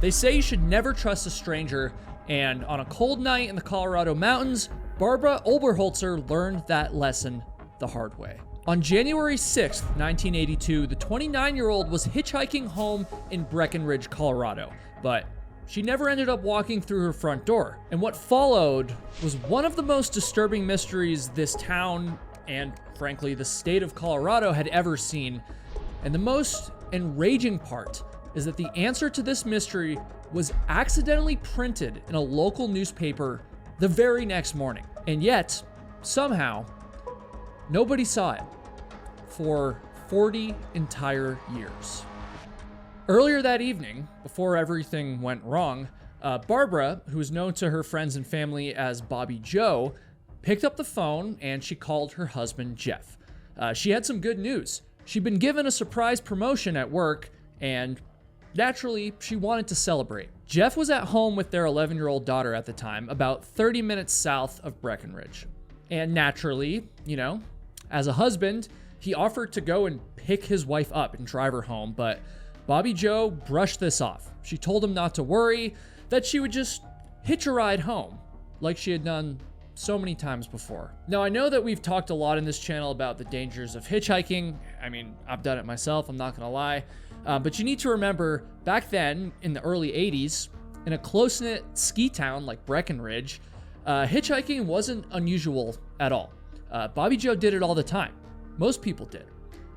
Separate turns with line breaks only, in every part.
They say you should never trust a stranger, and on a cold night in the Colorado mountains, Barbara Oberholtzer learned that lesson the hard way. On January 6th, 1982, the 29-year-old was hitchhiking home in Breckenridge, Colorado, but she never ended up walking through her front door. And what followed was one of the most disturbing mysteries this town, and frankly the state of Colorado, had ever seen. And the most enraging part is that the answer to this mystery was accidentally printed in a local newspaper the very next morning. And yet, somehow, nobody saw it for 40 entire years. Earlier that evening, before everything went wrong, Barbara, who is known to her friends and family as Bobbie Jo, picked up the phone and she called her husband, Jeff. She had some good news. She'd been given a surprise promotion at work, and naturally, she wanted to celebrate. Jeff was at home with their 11-year-old daughter at the time, about 30 minutes south of Breckenridge. And naturally, as a husband, he offered to go and pick his wife up and drive her home, but Bobbie Jo brushed this off. She told him not to worry, that she would just hitch a ride home, like she had done so many times before. Now, I know that we've talked a lot in this channel about the dangers of hitchhiking. I mean, I've done it myself, I'm not gonna lie. But you need to remember, back then, in the early 80s, in a close-knit ski town like Breckenridge, hitchhiking wasn't unusual at all. Bobbie Jo did it all the time. Most people did.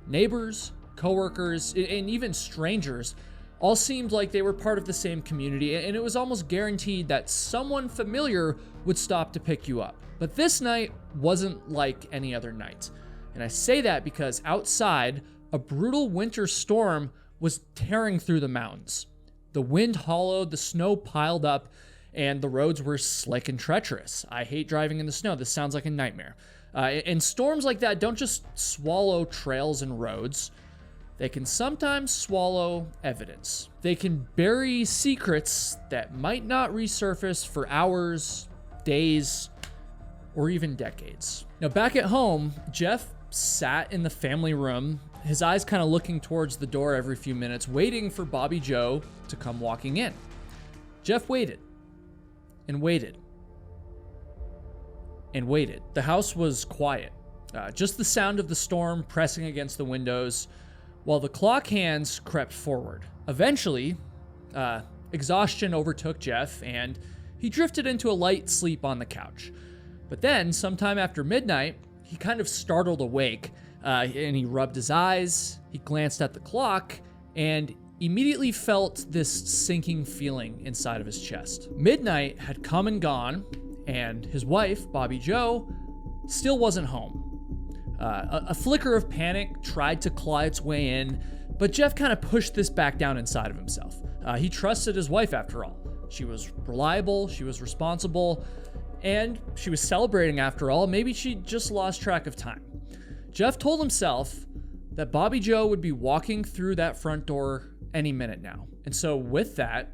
Neighbors, coworkers, and even strangers all seemed like they were part of the same community, and it was almost guaranteed that someone familiar would stop to pick you up. But this night wasn't like any other night. And I say that because outside, a brutal winter storm was tearing through the mountains. The wind hollowed, the snow piled up, and the roads were slick and treacherous. I hate driving in the snow. This sounds like a nightmare. And storms like that don't just swallow trails and roads. They can sometimes swallow evidence. They can bury secrets that might not resurface for hours, days, or even decades. Now, back at home, Jeff sat in the family room, his eyes kind of looking towards the door every few minutes, waiting for Bobbie Jo to come walking in. Jeff waited and waited and waited. The house was quiet, just the sound of the storm pressing against the windows, while the clock hands crept forward. Eventually, exhaustion overtook Jeff, and he drifted into a light sleep on the couch. But then, sometime after midnight, he kind of startled awake, and he rubbed his eyes, he glanced at the clock, and immediately felt this sinking feeling inside of his chest. Midnight had come and gone, and his wife, Bobbie Jo, still wasn't home. A flicker of panic tried to claw its way in, but Jeff kind of pushed this back down inside of himself. He trusted his wife after all. She was reliable, she was responsible, and she was celebrating after all. Maybe she just lost track of time. Jeff told himself that Bobbie Jo would be walking through that front door any minute now. And so with that,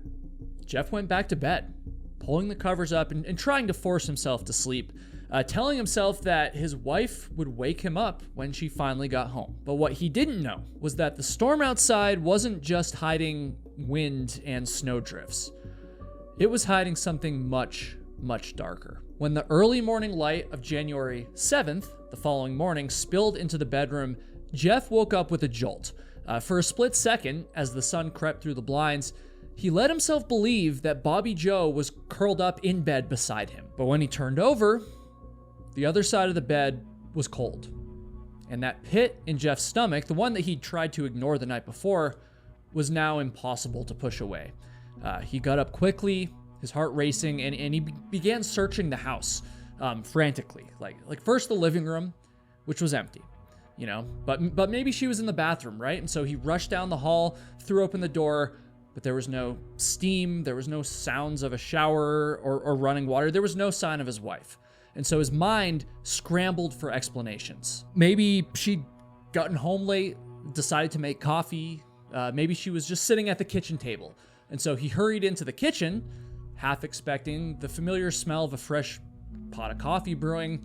Jeff went back to bed, pulling the covers up and trying to force himself to sleep, telling himself that his wife would wake him up when she finally got home. But what he didn't know was that the storm outside wasn't just hiding wind and snow drifts. It was hiding something much, much darker. When the early morning light of January 7th, the following morning, spilled into the bedroom, Jeff woke up with a jolt. For a split second, as the sun crept through the blinds, he let himself believe that Bobbie Jo was curled up in bed beside him. But when he turned over, the other side of the bed was cold. And that pit in Jeff's stomach, the one that he'd tried to ignore the night before, was now impossible to push away. He got up quickly, his heart racing, and he began searching the house frantically. Like first the living room, which was empty, but maybe she was in the bathroom, right? And so he rushed down the hall, threw open the door, but there was no steam, there was no sounds of a shower or running water, there was no sign of his wife. And so his mind scrambled for explanations. Maybe she'd gotten home late, decided to make coffee. Maybe she was just sitting at the kitchen table. And so he hurried into the kitchen, half expecting the familiar smell of a fresh pot of coffee brewing.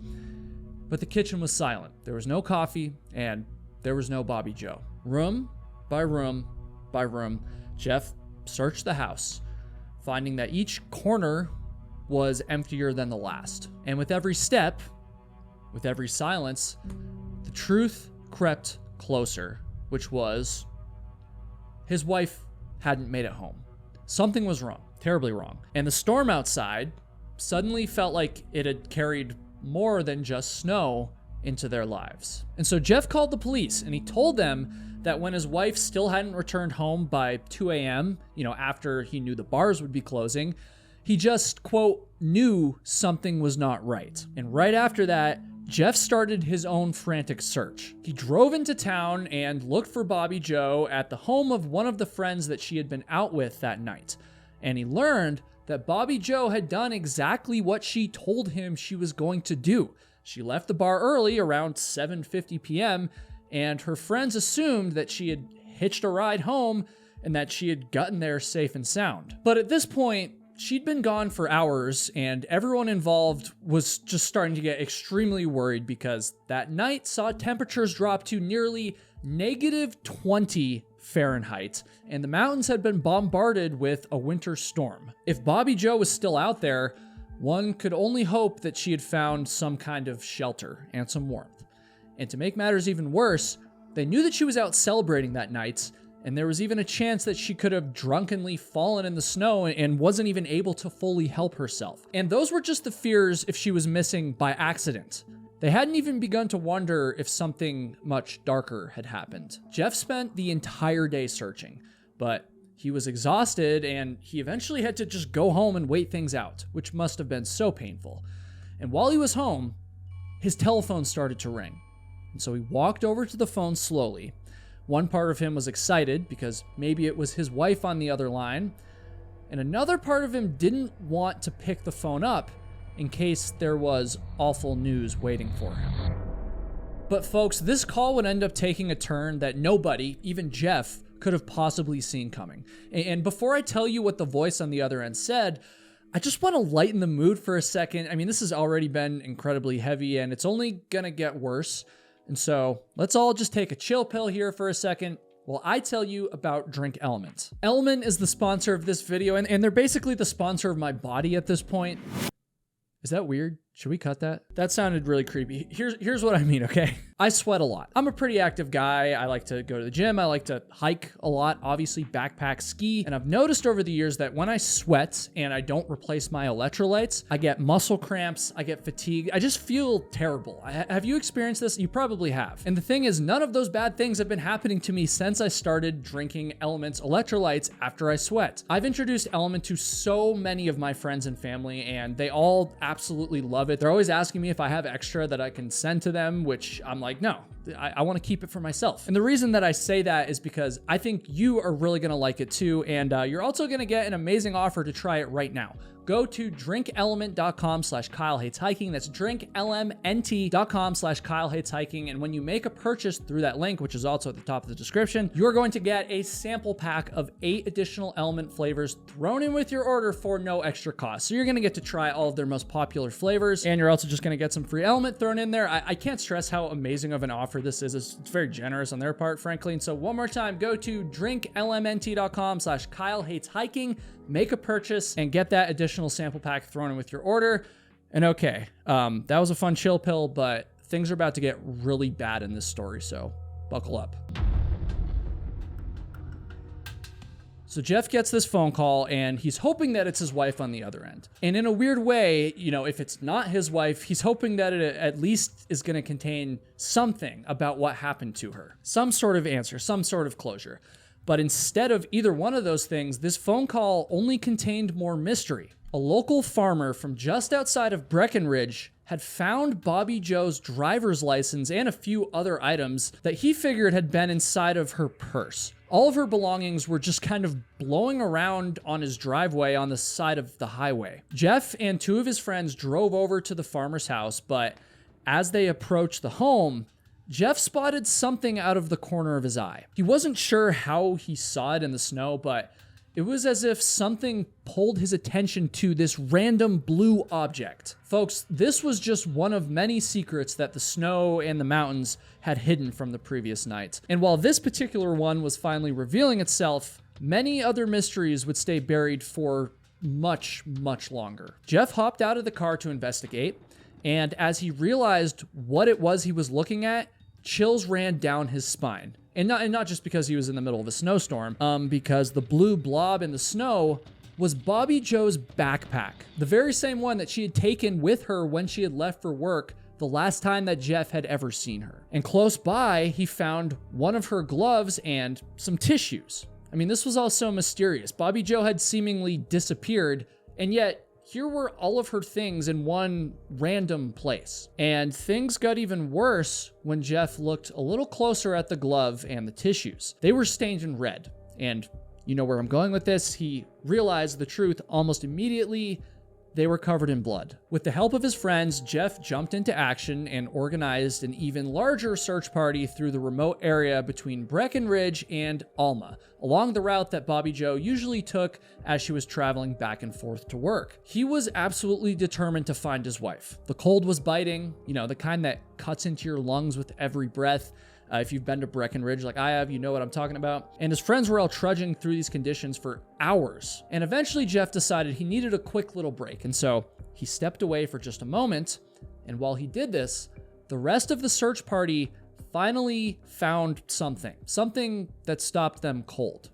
But the kitchen was silent. There was no coffee, and there was no Bobbie Jo. Room by room by room, Jeff searched the house, finding that each corner was emptier than the last. And with every step, with every silence, the truth crept closer, which was his wife hadn't made it home. Something was wrong, terribly wrong. And the storm outside suddenly felt like it had carried more than just snow into their lives. And so Jeff called the police and he told them that when his wife still hadn't returned home by 2 a.m., after he knew the bars would be closing, he just, quote, knew something was not right. And right after that, Jeff started his own frantic search. He drove into town and looked for Bobbie Jo at the home of one of the friends that she had been out with that night. And he learned that Bobbie Jo had done exactly what she told him she was going to do. She left the bar early, around 7:50 p.m., and her friends assumed that she had hitched a ride home and that she had gotten there safe and sound. But at this point, she'd been gone for hours, and everyone involved was just starting to get extremely worried because that night saw temperatures drop to nearly -20 Fahrenheit, and the mountains had been bombarded with a winter storm. If Bobbie Jo was still out there, one could only hope that she had found some kind of shelter and some warmth. And to make matters even worse, they knew that she was out celebrating that night, and there was even a chance that she could have drunkenly fallen in the snow and wasn't even able to fully help herself. And those were just the fears if she was missing by accident. They hadn't even begun to wonder if something much darker had happened. Jeff spent the entire day searching, but he was exhausted and he eventually had to just go home and wait things out, which must have been so painful. And while he was home, his telephone started to ring. And so he walked over to the phone slowly. One part of him was excited because maybe it was his wife on the other line, and another part of him didn't want to pick the phone up in case there was awful news waiting for him. But folks, this call would end up taking a turn that nobody, even Jeff, could have possibly seen coming. And before I tell you what the voice on the other end said, I just want to lighten the mood for a second. I mean, this has already been incredibly heavy and it's only gonna get worse. And so let's all just take a chill pill here for a second while I tell you about Drink Element. Element is the sponsor of this video, and they're basically the sponsor of my body at this point. Is that weird? Should we cut that? That sounded really creepy. Here's what I mean, okay? I sweat a lot. I'm a pretty active guy. I like to go to the gym. I like to hike a lot, obviously backpack, ski. And I've noticed over the years that when I sweat and I don't replace my electrolytes, I get muscle cramps, I get fatigue. I just feel terrible. Have you experienced this? You probably have. And the thing is, none of those bad things have been happening to me since I started drinking Element's electrolytes after I sweat. I've introduced Element to so many of my friends and family, and they all absolutely love it. They're always asking me if I have extra that I can send to them, which I'm like, no, I want to keep it for myself. And the reason that I say that is because I think you are really going to like it too. And you're also going to get an amazing offer to try it right now. Go to drinkelement.com/KyleHatesHiking. That's drinklmnt.com/KyleHatesHiking. And when you make a purchase through that link, which is also at the top of the description, you're going to get a sample pack of 8 additional Element flavors thrown in with your order for no extra cost. So you're going to get to try all of their most popular flavors, and you're also just going to get some free Element thrown in there. I can't stress how amazing of an offer this is. It's very generous on their part, frankly. And so one more time, go to drinklmnt.com/KyleHatesHiking. Make a purchase and get that additional sample pack thrown in with your order. And okay, that was a fun chill pill, but things are about to get really bad in this story, so buckle up. So Jeff gets this phone call and he's hoping that it's his wife on the other end. And in a weird way, if it's not his wife, he's hoping that it at least is going to contain something about what happened to her. Some sort of answer, some sort of closure. But instead of either one of those things, this phone call only contained more mystery. A local farmer from just outside of Breckenridge had found Bobbie Jo's driver's license and a few other items that he figured had been inside of her purse. All of her belongings were just kind of blowing around on his driveway on the side of the highway. Jeff and 2 of his friends drove over to the farmer's house, but as they approached the home, Jeff spotted something out of the corner of his eye. He wasn't sure how he saw it in the snow, but it was as if something pulled his attention to this random blue object. Folks, this was just one of many secrets that the snow and the mountains had hidden from the previous night. And while this particular one was finally revealing itself, many other mysteries would stay buried for much, much longer. Jeff hopped out of the car to investigate, and as he realized what it was he was looking at, chills ran down his spine. And not just because he was in the middle of a snowstorm, because the blue blob in the snow was Bobbie Jo's backpack. The very same one that she had taken with her when she had left for work the last time that Jeff had ever seen her. And close by, he found one of her gloves and some tissues. I mean, this was all so mysterious. Bobbie Jo had seemingly disappeared, and yet here were all of her things in one random place. And things got even worse when Jeff looked a little closer at the glove and the tissues. They were stained in red. And you know where I'm going with this. He realized the truth almost immediately. They were covered in blood. With the help of his friends, Jeff jumped into action and organized an even larger search party through the remote area between Breckenridge and Alma, along the route that Bobbie Jo usually took as she was traveling back and forth to work. He was absolutely determined to find his wife. The cold was biting, the kind that cuts into your lungs with every breath. If you've been to Breckenridge like I have, you know what I'm talking about. And his friends were all trudging through these conditions for hours. And eventually Jeff decided he needed a quick little break. And so he stepped away for just a moment. And while he did this, the rest of the search party finally found something that stopped them cold.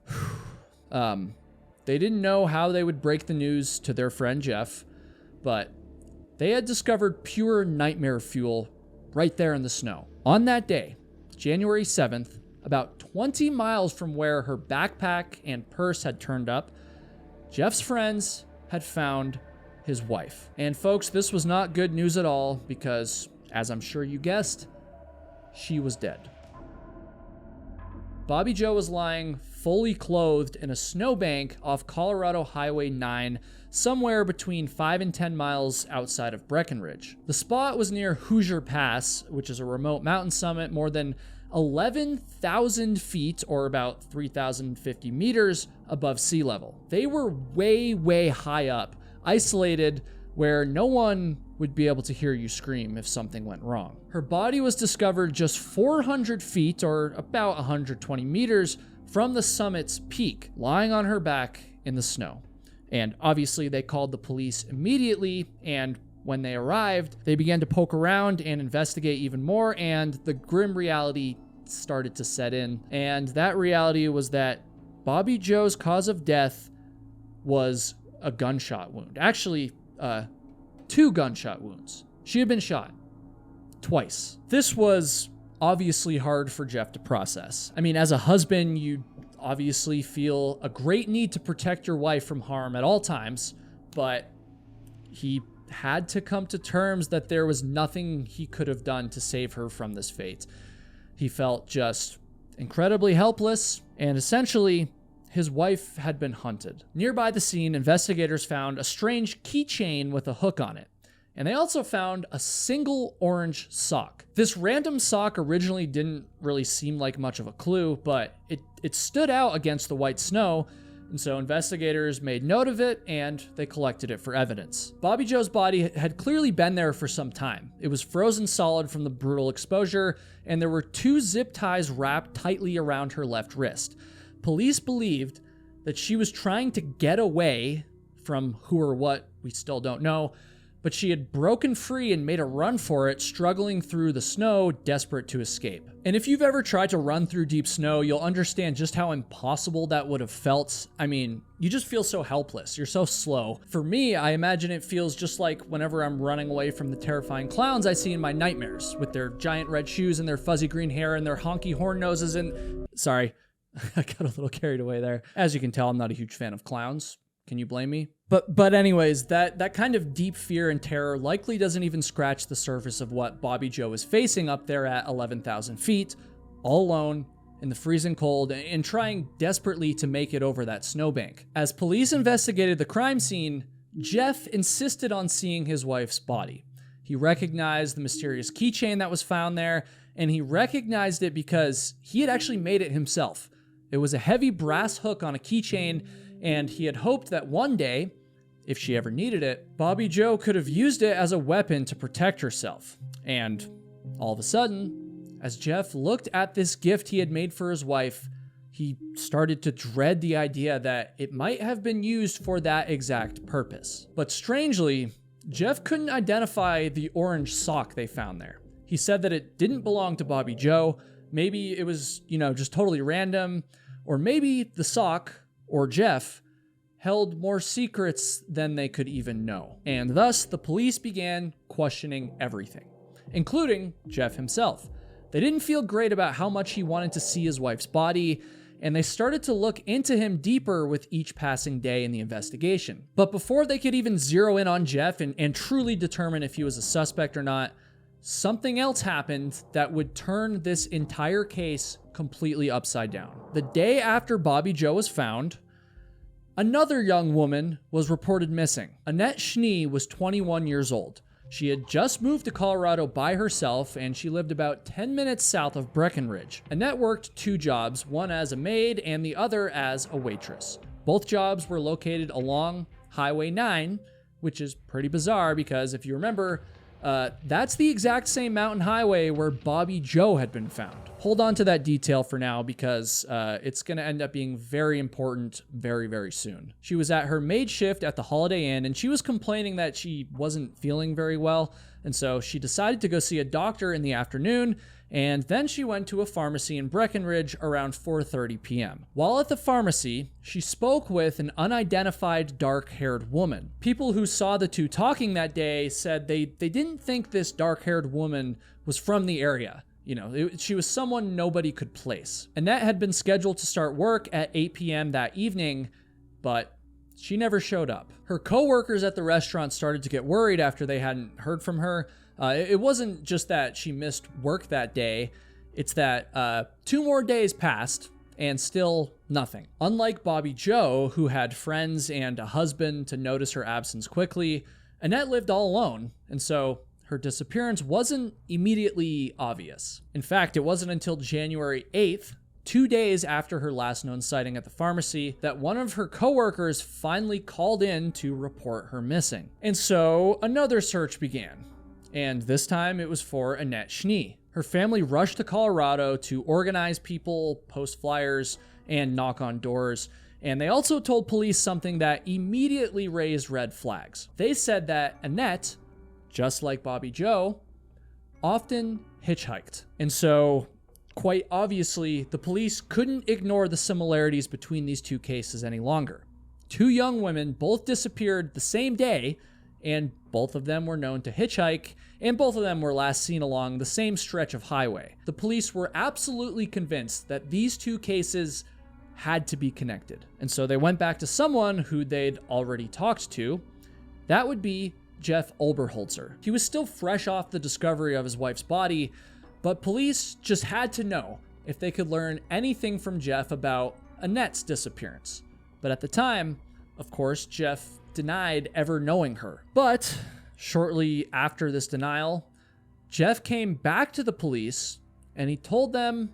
They didn't know how they would break the news to their friend Jeff, but they had discovered pure nightmare fuel right there in the snow. On that day, January 7th, about 20 miles from where her backpack and purse had turned up, Jeff's friends had found his wife. And folks, this was not good news at all because, as I'm sure you guessed, she was dead. Bobbie Jo was lying fully clothed in a snowbank off Colorado Highway 9, somewhere between 5 and 10 miles outside of Breckenridge. The spot was near Hoosier Pass, which is a remote mountain summit more than 11,000 feet, or about 3,050 meters above sea level. They were way, way high up, isolated, where no one would be able to hear you scream if something went wrong. Her body was discovered just 400 feet, or about 120 meters, from the summit's peak, lying on her back in the snow. And obviously they called the police immediately, and when they arrived, they began to poke around and investigate even more, and the grim reality started to set in. And that reality was that Bobbie Jo's cause of death was a gunshot wound. Actually, 2 gunshot wounds. She had been shot twice. This was obviously hard for Jeff to process. I mean, as a husband, you obviously feel a great need to protect your wife from harm at all times, but he had to come to terms that there was nothing he could have done to save her from this fate. He felt just incredibly helpless, and essentially, his wife had been hunted. Nearby the scene, investigators found a strange keychain with a hook on it, and they also found a single orange sock. This random sock originally didn't really seem like much of a clue, but it stood out against the white snow, and so investigators made note of it and they collected it for evidence. Bobbie Jo's body had clearly been there for some time. It was frozen solid from the brutal exposure, and there were 2 zip ties wrapped tightly around her left wrist. Police believed that she was trying to get away from who or what we still don't know, but she had broken free and made a run for it, struggling through the snow, desperate to escape. And if you've ever tried to run through deep snow, you'll understand just how impossible that would have felt. I mean, you just feel so helpless. You're so slow. For me, I imagine it feels just like whenever I'm running away from the terrifying clowns I see in my nightmares, with their giant red shoes and their fuzzy green hair and their honky horn noses and... Sorry, I got a little carried away there. As you can tell, I'm not a huge fan of clowns. Can you blame me? But anyways, that kind of deep fear and terror likely doesn't even scratch the surface of what Bobbie Jo is facing up there at 11,000 feet, all alone, in the freezing cold, and trying desperately to make it over that snowbank. As police investigated the crime scene, Jeff insisted on seeing his wife's body. He recognized the mysterious keychain that was found there, and he recognized it because he had actually made it himself. It was a heavy brass hook on a keychain, and he had hoped that one day, if she ever needed it, Bobbie Jo could have used it as a weapon to protect herself. And all of a sudden, as Jeff looked at this gift he had made for his wife, he started to dread the idea that it might have been used for that exact purpose. But strangely, Jeff couldn't identify the orange sock they found there. He said that it didn't belong to Bobbie Jo. Maybe it was, just totally random, or maybe the sock, or Jeff, held more secrets than they could even know. And thus, the police began questioning everything, including Jeff himself. They didn't feel great about how much he wanted to see his wife's body, and they started to look into him deeper with each passing day in the investigation. But before they could even zero in on Jeff and truly determine if he was a suspect or not, something else happened that would turn this entire case completely upside down. The day after Bobbie Jo was found, another young woman was reported missing. Annette Schnee was 21 years old. She had just moved to Colorado by herself, and she lived about 10 minutes south of Breckenridge. Annette worked 2 jobs, one as a maid and the other as a waitress. Both jobs were located along Highway 9, which is pretty bizarre because if you remember, that's the exact same mountain highway where Bobbie Jo had been found. Hold on to that detail for now because it's going to end up being very important very, very soon. She was at her maid shift at the Holiday Inn, and she was complaining that she wasn't feeling very well, and so she decided to go see a doctor in the afternoon, and then she went to a pharmacy in Breckenridge around 4:30 p.m. While at the pharmacy, she spoke with an unidentified dark-haired woman. People who saw the two talking that day said they didn't think this dark-haired woman was from the area. She was someone nobody could place. Annette had been scheduled to start work at 8 p.m. that evening, but she never showed up. Her co-workers at the restaurant started to get worried after they hadn't heard from her. It wasn't just that she missed work that day. It's that 2 more days passed and still nothing. Unlike Bobbie Jo, who had friends and a husband to notice her absence quickly, Annette lived all alone, and so her disappearance wasn't immediately obvious. In fact, it wasn't until January 8th, 2 days after her last known sighting at the pharmacy, that one of her coworkers finally called in to report her missing. And so another search began. And this time it was for Annette Schnee. Her family rushed to Colorado to organize people, post flyers, and knock on doors. And they also told police something that immediately raised red flags. They said that Annette, just like Bobbie Jo, often hitchhiked. And so, quite obviously, the police couldn't ignore the similarities between these 2 cases any longer. 2 young women both disappeared the same day, and both of them were known to hitchhike, and both of them were last seen along the same stretch of highway. The police were absolutely convinced that these 2 cases had to be connected. And so they went back to someone who they'd already talked to. That would be Jeff Oberholtzer. He was still fresh off the discovery of his wife's body, but police just had to know if they could learn anything from Jeff about Annette's disappearance. But at the time, of course, Jeff denied ever knowing her. But shortly after this denial, Jeff came back to the police and he told them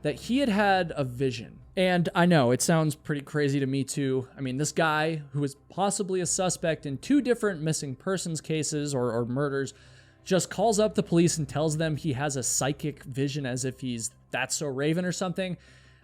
that he had had a vision. And I know, it sounds pretty crazy to me too. I mean, this guy, who is possibly a suspect in 2 different missing persons cases or murders, just calls up the police and tells them he has a psychic vision as if he's That's So Raven or something.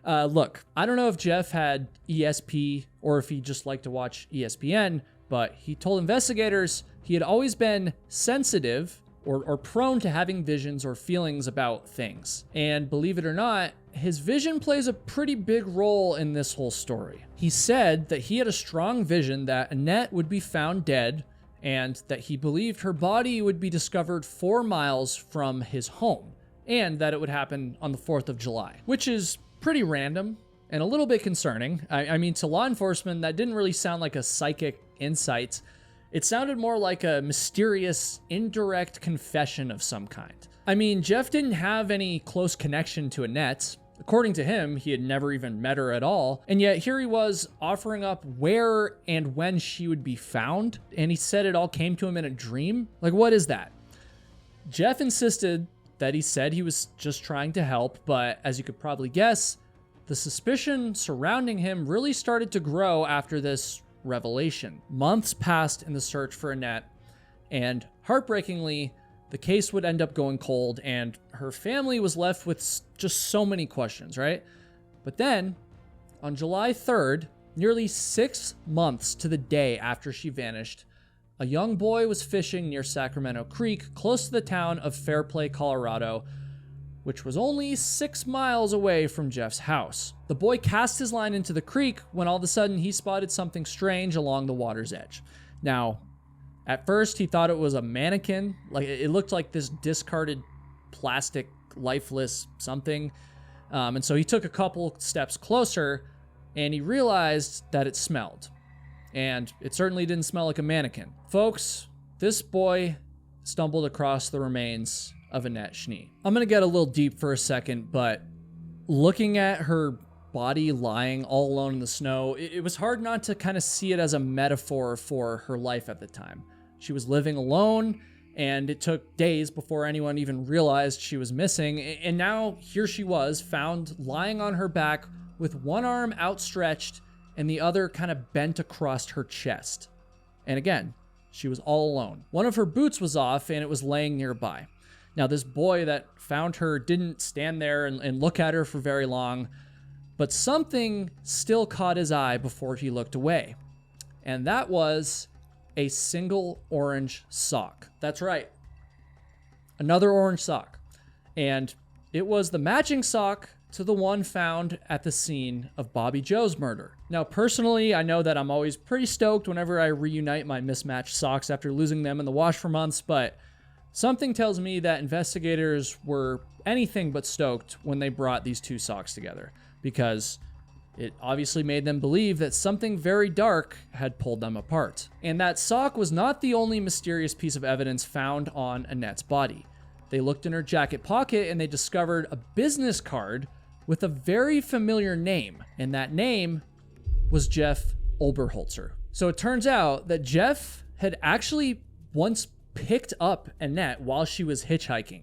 Look, I don't know if Jeff had ESP or if he just liked to watch ESPN, but he told investigators he had always been sensitive or prone to having visions or feelings about things. And believe it or not, his vision plays a pretty big role in this whole story. He said that he had a strong vision that Annette would be found dead and that he believed her body would be discovered 4 miles from his home, and that it would happen on the 4th of July, which is pretty random and a little bit concerning. I mean, to law enforcement, that didn't really sound like a psychic insight. It sounded more like a mysterious, indirect confession of some kind. I mean, Jeff didn't have any close connection to Annette. According to him, he had never even met her at all. And yet here he was offering up where and when she would be found. And he said it all came to him in a dream. Like, what is that? Jeff insisted that he said he was just trying to help. But as you could probably guess, the suspicion surrounding him really started to grow after this revelation. Months passed in the search for Annette, and heartbreakingly, the case would end up going cold, and her family was left with just so many questions, right? But then, on July 3rd, nearly 6 months to the day after she vanished, a young boy was fishing near Sacramento Creek, close to the town of Fairplay, Colorado, which was only 6 miles away from Jeff's house. The boy cast his line into the creek when all of a sudden he spotted something strange along the water's edge. Now, at first he thought it was a mannequin. Like, it looked like this discarded plastic, lifeless something. And so he took a couple steps closer and he realized that it smelled. And it certainly didn't smell like a mannequin. Folks, this boy stumbled across the remains of Annette Schnee. I'm going to get a little deep for a second, but looking at her body lying all alone in the snow, it was hard not to kind of see it as a metaphor for her life at the time. She was living alone, and it took days before anyone even realized she was missing. And now here she was, found lying on her back with one arm outstretched and the other kind of bent across her chest. And again, she was all alone. One of her boots was off and it was laying nearby. Now, this boy that found her didn't stand there and look at her for very long, but something still caught his eye before he looked away. And that was a single orange sock. That's right. Another orange sock. And it was the matching sock to the one found at the scene of Bobbie Joe's murder. Now, personally, I know that I'm always pretty stoked whenever I reunite my mismatched socks after losing them in the wash for months, but something tells me that investigators were anything but stoked when they brought these two socks together, because it obviously made them believe that something very dark had pulled them apart. And that sock was not the only mysterious piece of evidence found on Annette's body. They looked in her jacket pocket and they discovered a business card with a very familiar name, and that name was Jeff Oberholtzer. So it turns out that Jeff had actually once picked up Annette while she was hitchhiking,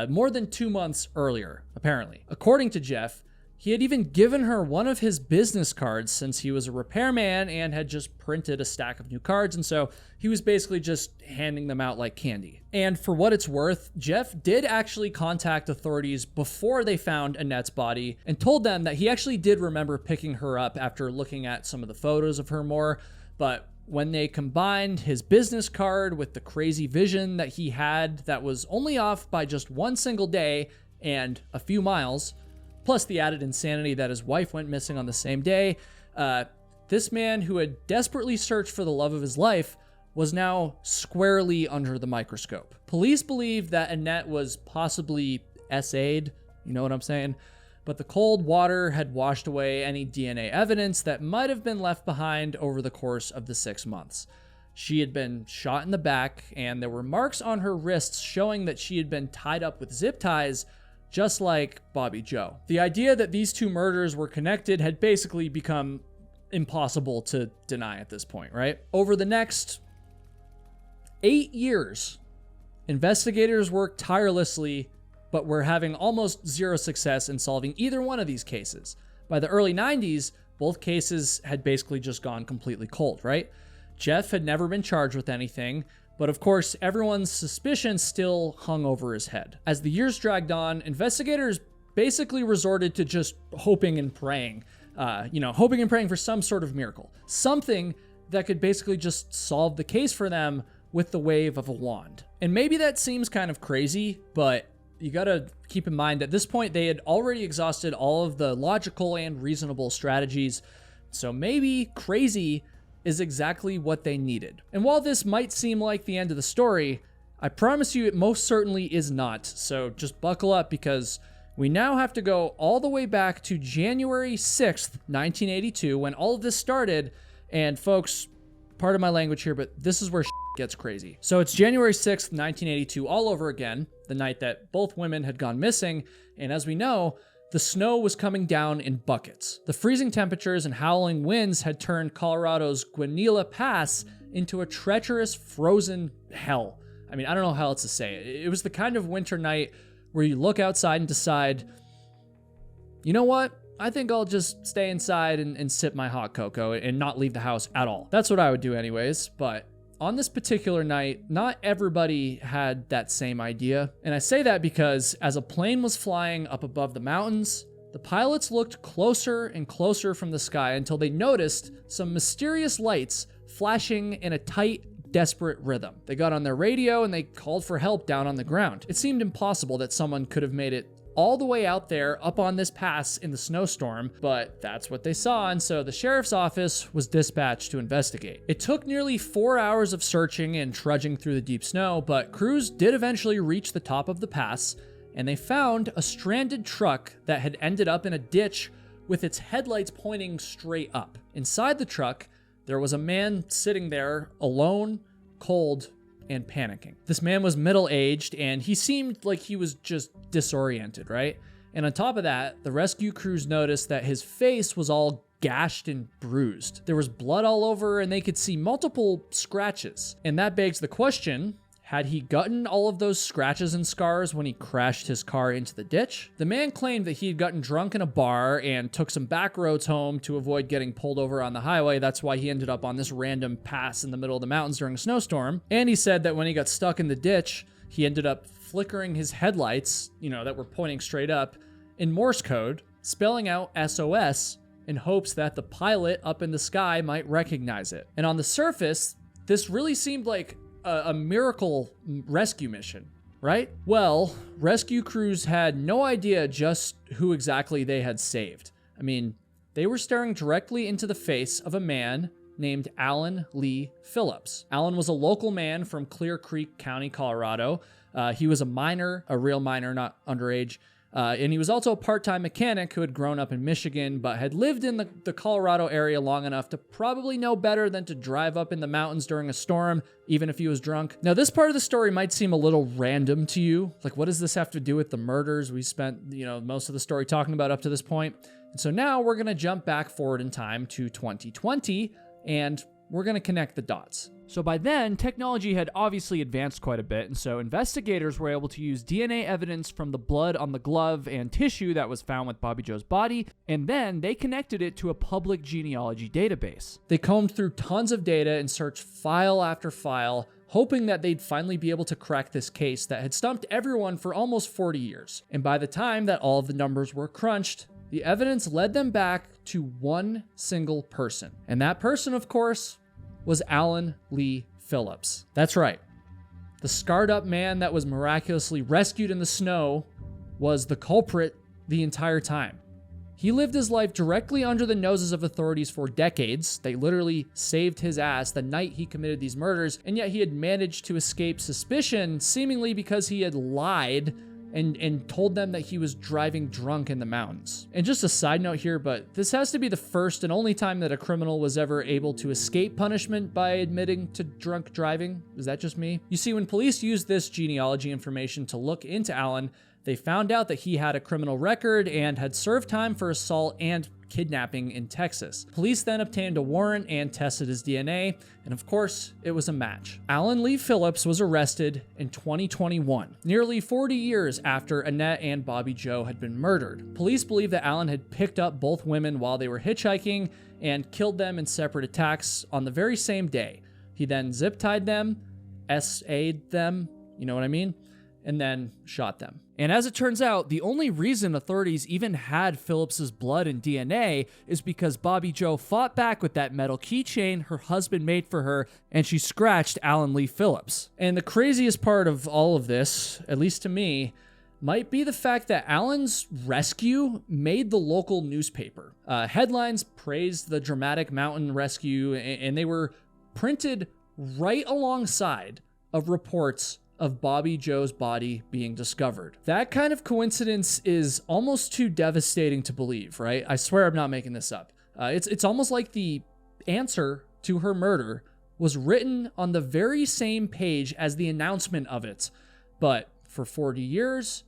more than 2 months earlier, apparently. According to Jeff, he had even given her one of his business cards since he was a repairman and had just printed a stack of new cards, and so he was basically just handing them out like candy. And for what it's worth, Jeff did actually contact authorities before they found Annette's body and told them that he actually did remember picking her up after looking at some of the photos of her more, but when they combined his business card with the crazy vision that he had that was only off by just one single day and a few miles, plus the added insanity that his wife went missing on the same day, this man who had desperately searched for the love of his life was now squarely under the microscope. Police believe that Annette was possibly SA'd, you know what I'm saying? But the cold water had washed away any DNA evidence that might have been left behind over the course of the 6 months. She had been shot in the back, and there were marks on her wrists showing that she had been tied up with zip ties, just like Bobbie Joe. The idea that these two murders were connected had basically become impossible to deny at this point, right? Over the next 8 years, investigators worked tirelessly, but were having almost zero success in solving either one of these cases. By the early 90s, both cases had basically just gone completely cold, right? Jeff had never been charged with anything, but of course, everyone's suspicion still hung over his head. As the years dragged on, investigators basically resorted to just hoping and praying, hoping and praying for some sort of miracle. Something that could basically just solve the case for them with the wave of a wand. And maybe that seems kind of crazy, but you gotta keep in mind at this point, they had already exhausted all of the logical and reasonable strategies. So maybe crazy is exactly what they needed. And while this might seem like the end of the story, I promise you it most certainly is not. So just buckle up, because we now have to go all the way back to January 6th, 1982, when all of this started. And folks, part of my language here, but this is where gets crazy. So it's January 6th, 1982, all over again, the night that both women had gone missing. And as we know, the snow was coming down in buckets. The freezing temperatures and howling winds had turned Colorado's Guanilla Pass into a treacherous frozen hell. I mean, I don't know how else to say it. It was the kind of winter night where you look outside and decide, you know what? I think I'll just stay inside and sip my hot cocoa and not leave the house at all. That's what I would do anyways, but on this particular night, not everybody had that same idea. And I say that because as a plane was flying up above the mountains, The pilots looked closer and closer from the sky until they noticed some mysterious lights flashing in a tight, desperate rhythm. They got on their radio and they called for help down on the ground. It seemed impossible that someone could have made it all the way out there up on this pass in the snowstorm, but that's what they saw, and so the sheriff's office was dispatched to investigate. It took nearly 4 hours of searching and trudging through the deep snow, but crews did eventually reach the top of the pass, and they found a stranded truck that had ended up in a ditch with its headlights pointing straight up. Inside the truck, there was a man sitting there alone, cold, and panicking. This man was middle-aged, and he seemed like he was just disoriented, right? And on top of that, the rescue crews noticed that his face was all gashed and bruised. There was blood all over, and they could see multiple scratches. And that begs the question, had he gotten all of those scratches and scars when he crashed his car into the ditch? The man claimed that he had gotten drunk in a bar and took some back roads home to avoid getting pulled over on the highway. That's why he ended up on this random pass in the middle of the mountains during a snowstorm. And he said that when he got stuck in the ditch, he ended up flickering his headlights, that were pointing straight up, in Morse code, spelling out SOS in hopes that the pilot up in the sky might recognize it. And on the surface, this really seemed like a miracle rescue mission, right? Well, rescue crews had no idea just who exactly they had saved. I mean, they were staring directly into the face of a man named Alan Lee Phillips. Alan was a local man from Clear Creek County, Colorado. He was a minor, a real minor, not underage. And he was also a part-time mechanic who had grown up in Michigan, but had lived in the Colorado area long enough to probably know better than to drive up in the mountains during a storm, even if he was drunk. Now, this part of the story might seem a little random to you. Like, what does this have to do with the murders we spent, most of the story talking about up to this point? And so now we're going to jump back forward in time to 2020, and we're going to connect the dots. So by then, technology had obviously advanced quite a bit, and so investigators were able to use DNA evidence from the blood on the glove and tissue that was found with Bobbie Jo's body, and then they connected it to a public genealogy database. They combed through tons of data and searched file after file, hoping that they'd finally be able to crack this case that had stumped everyone for almost 40 years. And by the time that all of the numbers were crunched, the evidence led them back to one single person. And that person, of course, was Alan Lee Phillips. That's right. The scarred up man that was miraculously rescued in the snow was the culprit the entire time. He lived his life directly under the noses of authorities for decades. They literally saved his ass the night he committed these murders, and yet he had managed to escape suspicion, seemingly because he had lied and told them that he was driving drunk in the mountains. And just a side note here, but this has to be the first and only time that a criminal was ever able to escape punishment by admitting to drunk driving. Is that just me? You see, when police used this genealogy information to look into Alan, they found out that he had a criminal record and had served time for assault and kidnapping in Texas. Police then obtained a warrant and tested his DNA, and of course, it was a match. Alan Lee Phillips was arrested in 2021, nearly 40 years after Annette and Bobbie Jo had been murdered. Police believe that Alan had picked up both women while they were hitchhiking and killed them in separate attacks on the very same day. He then zip-tied them, SA'd them, you know what I mean? And then shot them. And as it turns out, the only reason authorities even had Phillips's blood and DNA is because Bobbie Jo fought back with that metal keychain her husband made for her, and she scratched Alan Lee Phillips. And the craziest part of all of this, at least to me, might be the fact that Alan's rescue made the local newspaper. Headlines praised the dramatic mountain rescue, and they were printed right alongside of reports of Bobbie Jo's body being discovered. That kind of coincidence is almost too devastating to believe, right? I swear I'm not making this up. It's almost like the answer to her murder was written on the very same page as the announcement of it, but for 40 years,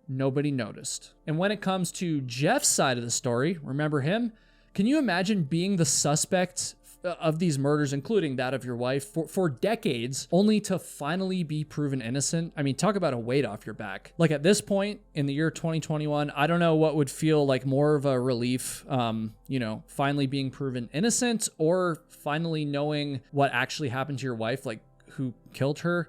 nobody noticed. And when it comes to Jeff's side of the story, remember him? Can you imagine being the suspect of these murders, including that of your wife, for decades, only to finally be proven innocent? I mean, talk about a weight off your back. Like, at this point in the year 2021, I don't know what would feel like more of a relief, finally being proven innocent, or finally knowing what actually happened to your wife, like who killed her.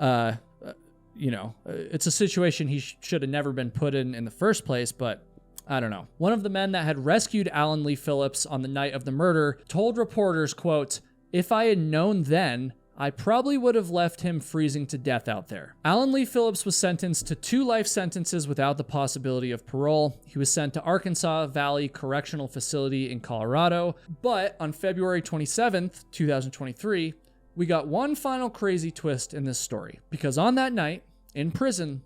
It's a situation he should have never been put in the first place, but I don't know. One of the men that had rescued Alan Lee Phillips on the night of the murder told reporters, quote, "If I had known then, I probably would have left him freezing to death out there." Alan Lee Phillips was sentenced to 2 life sentences without the possibility of parole. He was sent to Arkansas Valley Correctional Facility in Colorado. But on February 27th, 2023, we got one final crazy twist in this story. Because on that night, in prison,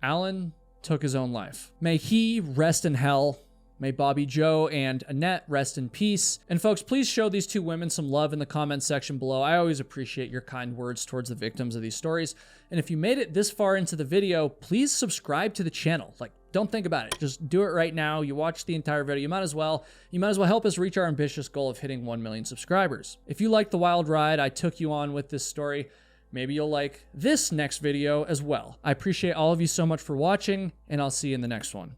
Alan took his own life. May he rest in hell. May Bobbie Jo and Annette rest in peace. And folks, please show these 2 women some love in the comments section below. I always appreciate your kind words towards the victims of these stories. And if you made it this far into the video, please subscribe to the channel. Like, don't think about it. Just do it right now. You watched the entire video. You might as well help us reach our ambitious goal of hitting 1 million subscribers. If you like the wild ride I took you on with this story, maybe you'll like this next video as well. I appreciate all of you so much for watching, and I'll see you in the next one.